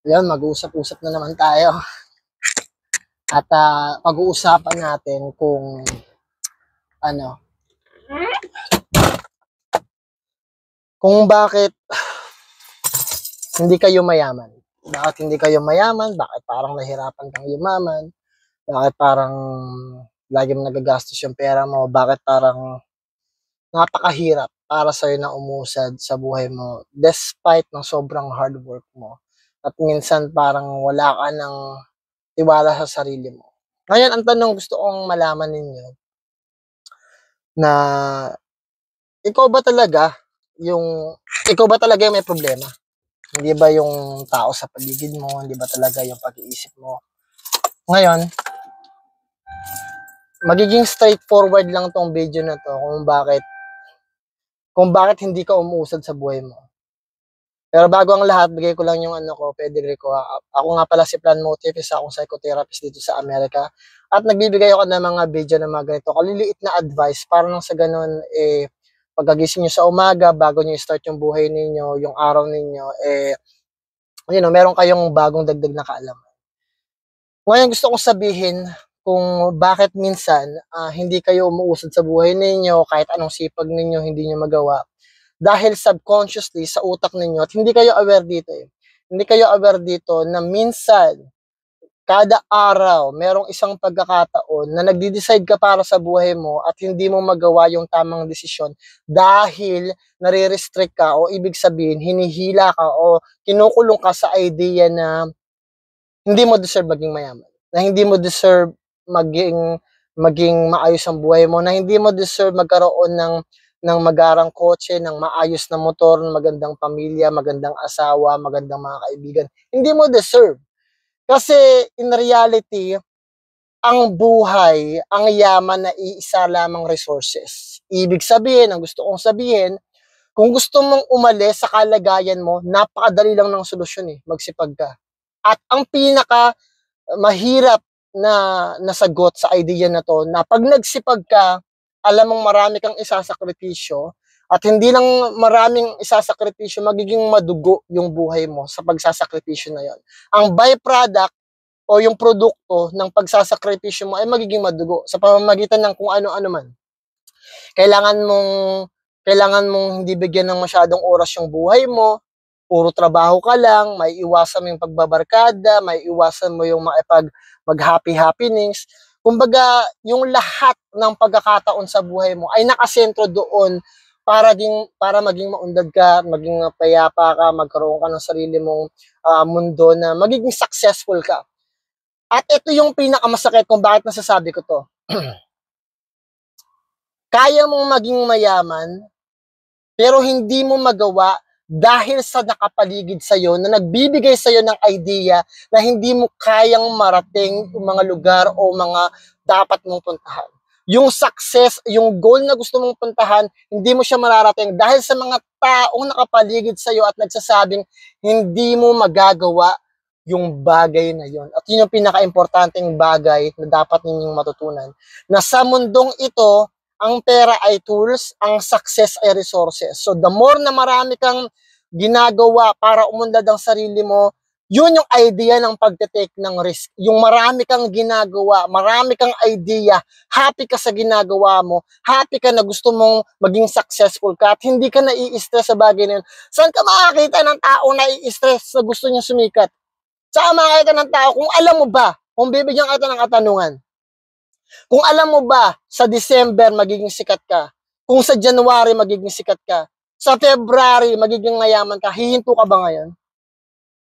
Yan, mag-uusap-usap na naman tayo. At pag-uusapan natin kung ano, kung bakit hindi kayo mayaman. Bakit hindi kayo mayaman? Bakit parang nahirapan kang yumaman? Bakit parang lagi mo nagagastos yung pera mo? Bakit parang napakahirap para sa'yo na umusad sa buhay mo despite ng sobrang hard work mo? At minsan parang wala ka ng tiwala sa sarili mo. Ngayon, ang tanong gusto kong malaman ninyo na ikaw ba talaga yung may problema? Hindi ba yung tao sa paligid mo? Hindi ba talaga yung pag-iisip mo? Ngayon, magiging straightforward lang tong video na to kung bakit hindi ka umuusad sa buhay mo. Pero bago ang lahat, bigay ko lang yung pedigree ko. Ako nga pala si Plan Motive, isa akong psychotherapist dito sa Amerika. At nagbibigay ako ng mga video na mga ganito, kaliliit na advice para nang sa ganun, pagkagising nyo sa umaga, bago nyo start yung buhay ninyo, yung araw ninyo, meron kayong bagong dagdag na kaalaman. Ngayon gusto kong sabihin kung bakit minsan hindi kayo umuusad sa buhay ninyo, kahit anong sipag ninyo, hindi nyo magawa. Dahil subconsciously sa utak ninyo at hindi kayo aware dito Hindi kayo aware dito na minsan, kada araw, merong isang pagkakataon na nagdi-decide ka para sa buhay mo at hindi mo magawa yung tamang desisyon dahil nare-restrict ka o ibig sabihin, hinihila ka o kinukulong ka sa idea na hindi mo deserve maging mayaman. Na hindi mo deserve maging maayos ang buhay mo. Na hindi mo deserve magkaroon ng magarang kotse, ng maayos na motor, magandang pamilya, magandang asawa, magandang mga kaibigan. Hindi mo deserve. Kasi in reality, ang buhay, ang yaman na iisa lamang resources. Ibig sabihin, ang gusto kong sabihin, kung gusto mong umalis sa kalagayan mo, napakadali lang ng solusyon magsipag ka. At ang pinaka mahirap na nasagot sa idea na to, na pag nagsipag ka, alam mong marami kang isasakripisyo, at hindi lang maraming isasakripisyo, magiging madugo yung buhay mo sa pagsasakripisyo na yon. Ang byproduct o yung produkto ng pagsasakripisyo mo ay magiging madugo sa pamamagitan ng kung ano-ano man. Kailangan mong hindi bigyan ng masyadong oras yung buhay mo, puro trabaho ka lang, may iwasan mo yung pagbabarkada, may iwasan mo yung mag-happy happenings. Kumbaga, yung lahat ng pagkakataon sa buhay mo ay nakasentro doon para maging maunlad ka, maging payapa ka, magkaroon ka ng sarili mong mundo na magiging successful ka. At ito yung pinakamasakit kung bakit nasasabi ko to. Kaya mong maging mayaman, pero hindi mo magawa dahil sa nakapaligid sa'yo na nagbibigay sa'yo ng idea na hindi mo kayang marating yung mga lugar o mga dapat mong puntahan. Yung success, yung goal na gusto mong puntahan, hindi mo siya mararating dahil sa mga taong nakapaligid sa'yo at nagsasabing hindi mo magagawa yung bagay na yon. At yun yung pinaka-importanting bagay na dapat ninyong matutunan. Na sa mundong ito, ang pera ay tools, ang success ay resources. So the more na marami kang ginagawa para umunlad ang sarili mo, yun yung idea ng pagte-take ng risk. Yung marami kang ginagawa, marami kang idea, happy ka sa ginagawa mo, happy ka na gusto mong maging successful ka at hindi ka nai-stress sa bagay na yun. Saan ka makakita ng tao nai-stress na gusto niya sumikat? Saan makakita ng tao kung alam mo ba, kung bibigyan kita ng katanungan, kung alam mo ba, sa December magiging sikat ka, kung sa January magiging sikat ka, sa February magiging mayaman ka, hihinto ka ba ngayon?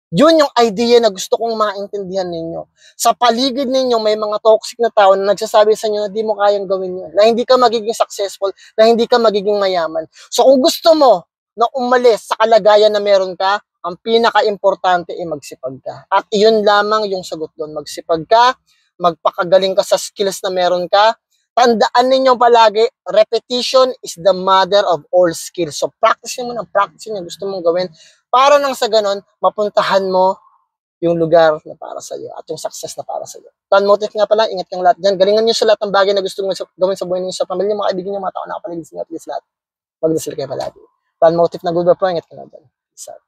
Yun yung idea na gusto kong maintindihan ninyo. Sa paligid ninyo, may mga toxic na tao na nagsasabi sa inyo na di mo kayang gawin yun, na hindi ka magiging successful, na hindi ka magiging mayaman. So kung gusto mo na umalis sa kalagayan na meron ka, ang pinaka-importante ay magsipag ka. At iyon lamang yung sagot doon, magsipag ka, magpakagaling ka sa skills na meron ka. Tandaan ninyo palagi, repetition is the mother of all skills. So practice mo ng practice yung gusto mong gawin para nang sa ganon, mapuntahan mo yung lugar na para sa iyo at yung success na para sa iyo. Plan Motive nga pala, ingat kang lahat dyan. Galingan nyo sa lahat ng bagay na gusto mong gawin sa buhay ninyo, sa pamilya, mga kaibigan nyo, mga tao na kapaligid sa inyo, at least lahat. Magdasal kayo palagi. Plan Motive na Google Pro, ingat kang lahat dyan. Peace out.